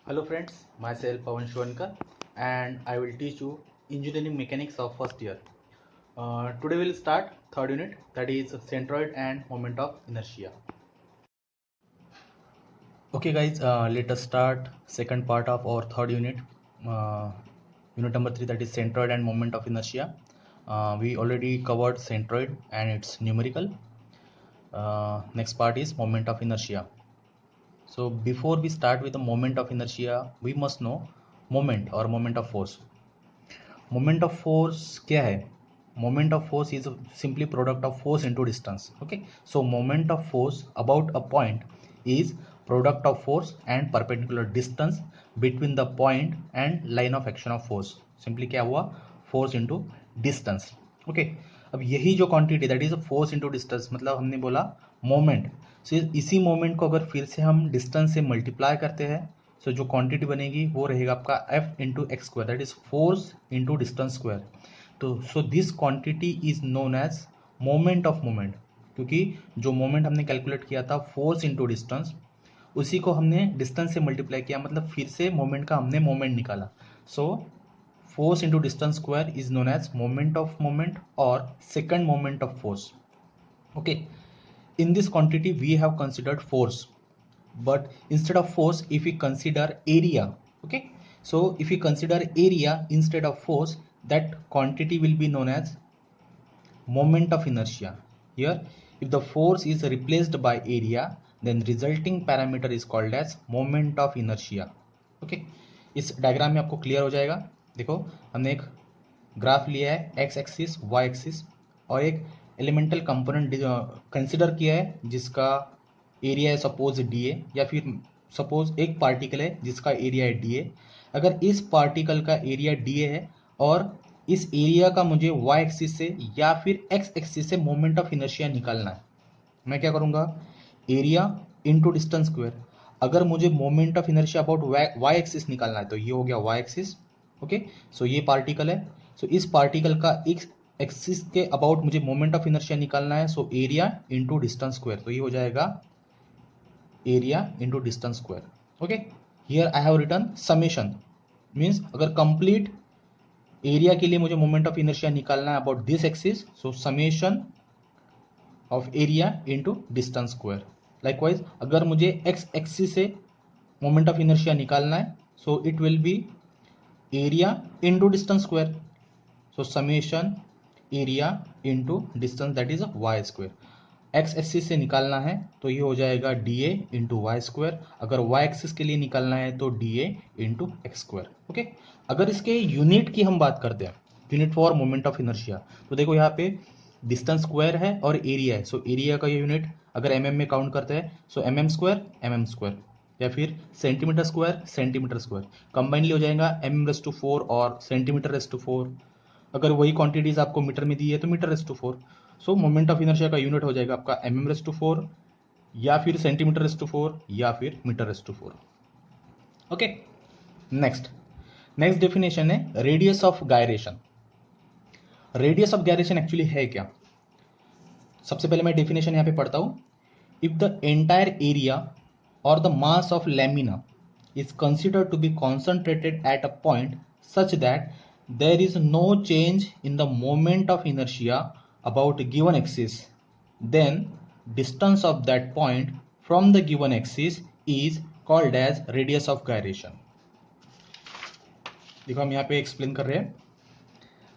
Hello friends, myself Pawan Shwankar and I will teach you engineering mechanics of first year. Today we'll start third unit, that is centroid and moment of inertia. Okay guys, let us start second part of our third unit, unit number 3, that is centroid and moment of inertia. We already covered centroid and its numerical. Next part is moment of inertia. So before we start with the moment of inertia, we must know moment or moment of force. Moment of force क्या है? Moment of force is simply product of force into distance. Okay, so moment of force about a point is product of force and perpendicular distance between the point and line of action of force. Simply क्या हुआ? Force into distance. Okay, अब यही जो quantity that is force into distance, मतलब हमने बोला moment. सो इसी moment को अगर फिर से हम डिस्टेंस से मल्टीप्लाई करते हैं, सो जो क्वांटिटी बनेगी वो रहेगा आपका F into x square, that is force into distance square. तो so this quantity is known as moment of moment, क्योंकि जो मोमेंट हमने कैलकुलेट किया था फोर्स इंटू डिस्टेंस, उसी को हमने डिस्टेंस से मल्टीप्लाई किया, मतलब फिर से मोमेंट का हमने मोमेंट निकाला. सो force into distance square is known as moment of moment or second moment of force. Okay, in this quantity we have considered force, but instead of force if we consider area. Okay, so if we consider area instead of force, that quantity will be known as moment of inertia. Here if the force is replaced by area, then resulting parameter is called as moment of inertia. Okay, इस diagram में आपको clear हो जाएगा. देखो, हमने एक graph लिया है, एक्स एक्सिस वाई एक्सिस, और एक एलिमेंटल कंपोनेंट कंसिडर किया है जिसका एरिया है सपोज डी ए, या फिर सपोज एक पार्टिकल है जिसका एरिया है डी ए. अगर इस पार्टिकल का एरिया डी ए है और इस एरिया का मुझे वाई एक्सिस से या फिर एक्स एक्सिस से मोमेंट ऑफ इनर्शिया निकालना है, मैं क्या करूंगा? Area into distance square. अगर मुझे moment of inertia about Y axis निकालना है तो ये हो गया वाई एक्सिस. ओके, सो ये पार्टिकल है, सो इस पार्टिकल का एक्स एक्सिस के अबाउट मुझे मोमेंट ऑफ इनर्शिया निकालना है, so area into distance square, तो ये हो जाएगा area into distance square. Okay, here I have written summation, means अगर कंप्लीट एरिया के लिए मुझे मोमेंट ऑफ इनर्शिया निकालना है about this axis, so summation of area into distance square. Likewise अगर मुझे एक्स एक्सिस से मोमेंट ऑफ इनर्शिया निकालना है, so it will B area into distance square, so summation area into distance that is y square. X axis से निकालना है तो ये हो जाएगा d a into y square. अगर वाई एक्सिस के लिए निकालना है तो d a into x square. Okay, अगर इसके यूनिट की हम बात करते हैं, unit for moment of inertia, तो देखो यहाँ पे डिस्टेंस स्क्वायर है और एरिया है, सो एरिया का ये यूनिट अगर एम में काउंट करते हैं, सो एम स्क्वायर, या फिर सेंटीमीटर स्क्वायर कंबाइनली हो जाएगा mm/4 और सेंटीमीटर/4. अगर वही क्वांटिटीज आपको मीटर में दी है तो मीटर/4. सो मोमेंट ऑफ इनर्शिया का यूनिट हो जाएगा आपका mm/4 या फिर सेंटीमीटर/4 या फिर मीटर/4. ओके, नेक्स्ट नेक्स्ट डेफिनेशन है radius of gyration. Radius of gyration actually है क्या? सबसे पहले मैं डेफिनेशन यहां पे पढ़ता हूं. If the entire area or the mass of lamina is considered to be concentrated at a point such that there is no change in the moment of inertia about a given axis, then distance of that point from the given axis is called as radius of gyration. देखो हम यहाँ पे explain कर रहे हैं.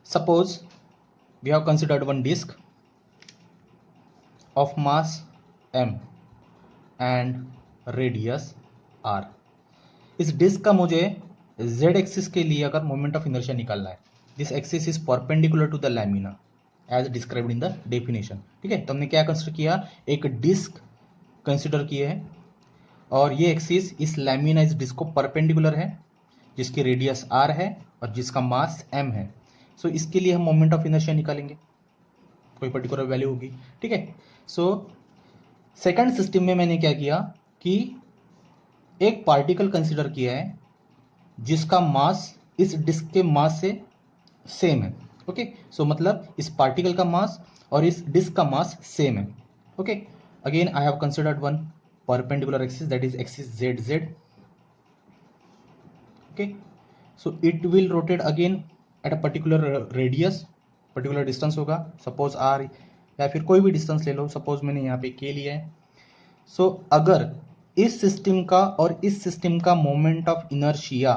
Suppose we have considered one disc of mass m and radius r. इस disc का मुझे z एक्सिस के लिए अगर मोमेंट ऑफ इनर्शिया निकालना है, this axis is perpendicular to the lamina as described in the definition. ठीक है, तो हमने क्या कंसिडर किया? एक डिस्क कंसिडर किए हैं और ये एक्सिस इस लैमिना इस डिस्क को परपेंडिकुलर है, जिसकी रेडियस r है और जिसका मास m है. सो इसके लिए हम मोमेंट ऑफ इनर्शिया निकालेंगे, कोई पर्टिकुलर वैल्यू होगी. ठीक है, सो सेकंड सिस्टम में मैंने क्या किया कि एक पार्टिकल कंसिडर किया है जिसका मास इस डिस्क के मास से सेम है. ओके, सो मतलब इस पार्टिकल का मास और इस डिस्क का मास सेम है. Okay, again I have considered one perpendicular axis that is axis Z Z. okay, so it will rotate again at a particular radius, particular distance होगा, suppose r या फिर कोई भी डिस्टेंस ले लो, suppose मैंने यहाँ पे k लिया है. सो अगर इस सिस्टम का और इस सिस्टम का मोमेंट ऑफ इनर्शिया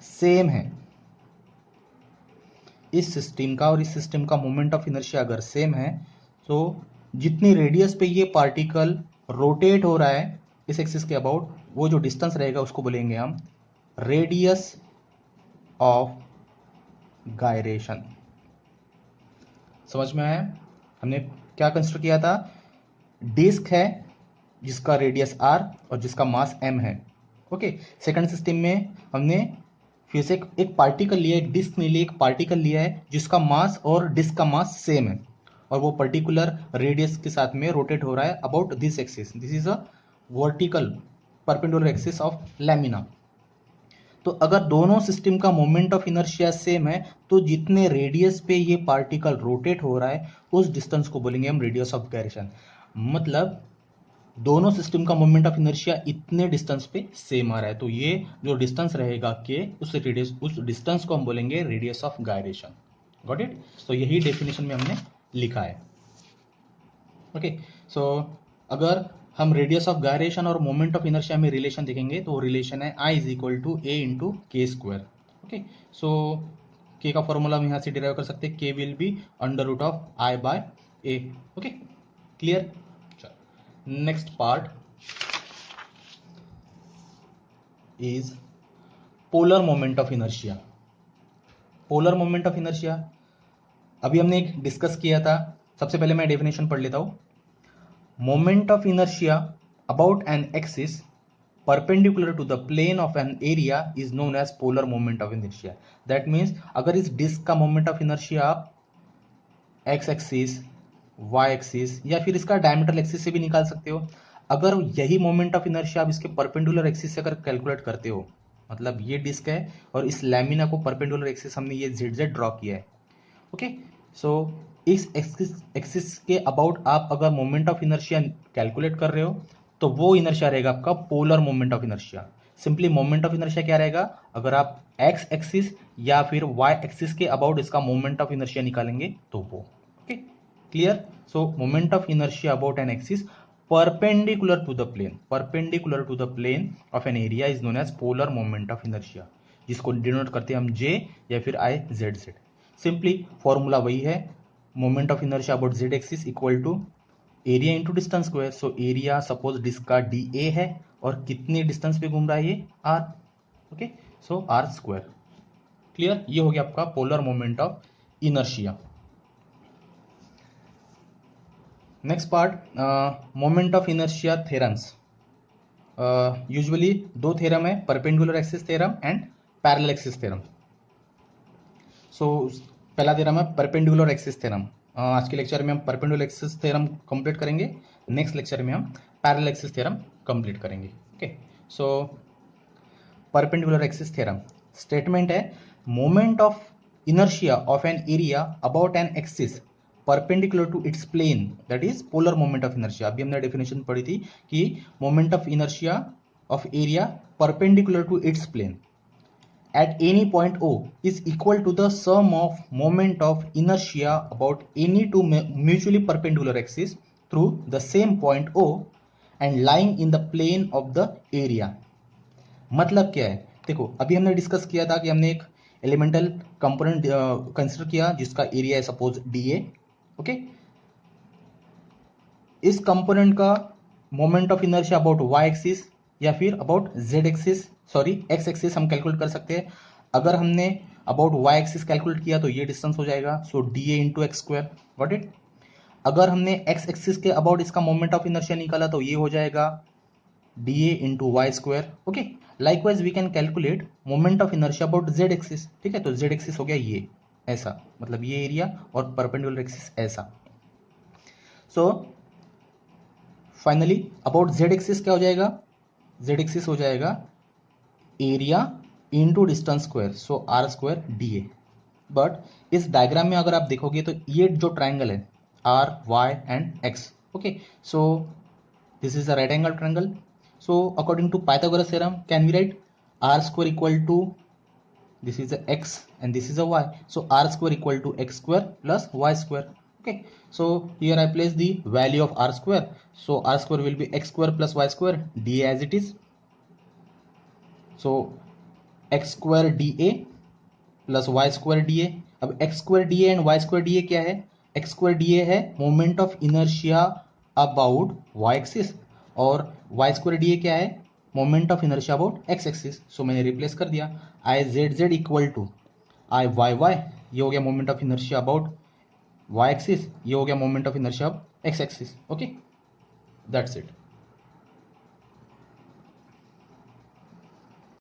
सेम है, इस सिस्टम का और इस सिस्टम का मोमेंट ऑफ इनर्शिया अगर सेम है, तो जितनी रेडियस पे ये पार्टिकल रोटेट हो रहा है इस एक्सिस के अबाउट, वो जो डिस्टेंस रहेगा उसको बोलेंगे हम रेडियस ऑफ गायरेशन. समझ में आया? हमने क्या कंसिडर किया था? डिस्क है जिसका रेडियस r और जिसका मास m है. ओके, सेकंड सिस्टम में हमने फिर से एक पार्टिकल लिया, एक डिस्क नहीं लिया, एक पार्टिकल लिया है जिसका मास और डिस्क का मास सेम है और वो पर्टिकुलर रेडियस के साथ में रोटेट हो रहा है about this axis. This is a vertical perpendicular axis of lamina. तो अगर दोनों सिस्टम का मोमेंट ऑफ इनर्शिया सेम है, तो जितने रेडियस पे ये पार्टिकल रोटेट हो रहा है उस डिस्टेंस को बोलेंगे हम रेडियस ऑफ गायरेशन. मतलब दोनों सिस्टम का मोमेंट ऑफ इनर्शिया इतने डिस्टेंस पे सेम आ रहा है, तो ये जो डिस्टेंस रहेगा के, उस डिस्टेंस को हम बोलेंगे radius of gyration. Got it? तो यही डेफिनेशन में हमने लिखा है. ओके, सो अगर हम रेडियस ऑफ गायरेशन और मोमेंट ऑफ इनर्शिया में रिलेशन देखेंगे तो रिलेशन है I is equal to a into k square. Okay, so k का फॉर्मूला हम यहाँ से डिराइव कर सकते हैं, k will be under root of I by a. Okay, clear? Next part is polar moment of inertia. Polar moment of inertia अभी हमने एक डिस्कस किया था. सबसे पहले मैं डेफिनेशन पढ़ लेता हूं. Moment of inertia about an axis perpendicular to the plane of an area is known as polar moment of inertia. That means अगर इस डिस्क का मोमेंट ऑफ इनर्शिया आप x एक्सिस, y एक्सिस या फिर इसका डायमीटर एक्सिस से भी निकाल सकते हो. अगर यही मोमेंट ऑफ इनर्शिया आप इसके परपेंडिकुलर एक्सिस से अगर कैलकुलेट करते हो, मतलब ये डिस्क है और इस लैमिना को परपेंडिकुलर एक्सिस हमने ये ZZ ड्रॉ किया है. ओके, सो इस एक्सिस के अबाउट आप अगर मोमेंट ऑफ इनर्शिया कैलकुलेट कर रहे हो तो वो इनर्शिया रहेगा आपका polar moment of inertia. Simply moment of inertia क्या रहेगा? अगर आप एक्स एक्सिस या फिर वाई एक्सिस के अबाउट इसका मोमेंट ऑफ इनर्शिया निकालेंगे तो वो. Okay, clear? So moment of inertia about an axis perpendicular to the plane of an area is known as polar moment of inertia, जिसको denote करते हैं हम जे या फिर I Z Z. Simply formula वही है, moment of inertia about Z axis equal to area into distance square. So area suppose disk का D A है और कितने डिस्टेंस पे घूम रहा है ये R. Okay, so are square. Clear? ये हो गया आपका polar moment of inertia. Next part moment of inertia theorems. Usually दो थ्योरम है, perpendicular axis theorem and parallel axis theorem. So पहला थ्योरम है परपेंडिकुलर एक्सिस थ्योरम. आज के लेक्चर में हम परपेंडिकुलर एक्सिस थ्योरम कंप्लीट करेंगे. नेक्स्ट लेक्चर में हम पैरेलल एक्सिस थ्योरम कंप्लीट करेंगे. Okay, so perpendicular axis theorem statement है moment of inertia of an area about an axis perpendicular to its plane, that is polar moment of inertia. अभी हमने definition पढ़ी थी कि moment of inertia of area perpendicular to its plane at any point O is equal to the sum of moment of inertia about any two mutually perpendicular axes through the same point O and lying in the plane of the area. मतलब क्या है? देखो, अभी हमने discuss किया था कि हमने एक एलिमेंटल कंपोनेंट कंसिडर किया जिसका एरिया है सपोज dA. ओके, इस कंपोनेंट का moment of inertia about y axis या फिर about z axis, sorry x axis हम कैलकुलेट कर सकते हैं. अगर हमने अबाउट y एक्सिस कैलकुलेट किया तो ये डिस्टेंस हो जाएगा, so dA into x square. Got it? अगर हमने x एक्सिस के अबाउट इसका मोमेंट ऑफ इनर्शिया निकाला तो ये हो जाएगा dA into y square. Okay, likewise we can calculate moment of inertia about z axis. ठीक है, तो z एक्सिस हो गया ये ऐसा, मतलब ये एरिया और परपेंडिकुलर एक्सिस ऐसा. So finally about z axis क्या हो जाएगा? z एक्सिस हो जाएगा area into distance square, so are square dA. But इस डायग्राम में अगर आप देखोगे तो ये जो ट्राइंगल है r y and x. Okay, so this is a right angle triangle. So according to Pythagoras theorem can we write r square equal to, this is a x and this is a y, so r square equal to x square plus y square. Okay, so here I place the value of r square, so r square will be x square plus y square dA as it is, so x square dA plus Y square D A. अब X square D A and Y square D A क्या है, X square D A है moment of inertia about Y axis, और Y square D A क्या है, moment of inertia about X axis. So मैंने replace कर दिया, I Z Z equal to I Y Y, ये हो गया moment of inertia about Y axis, ये हो गया moment of inertia of x axis. Okay, that's it.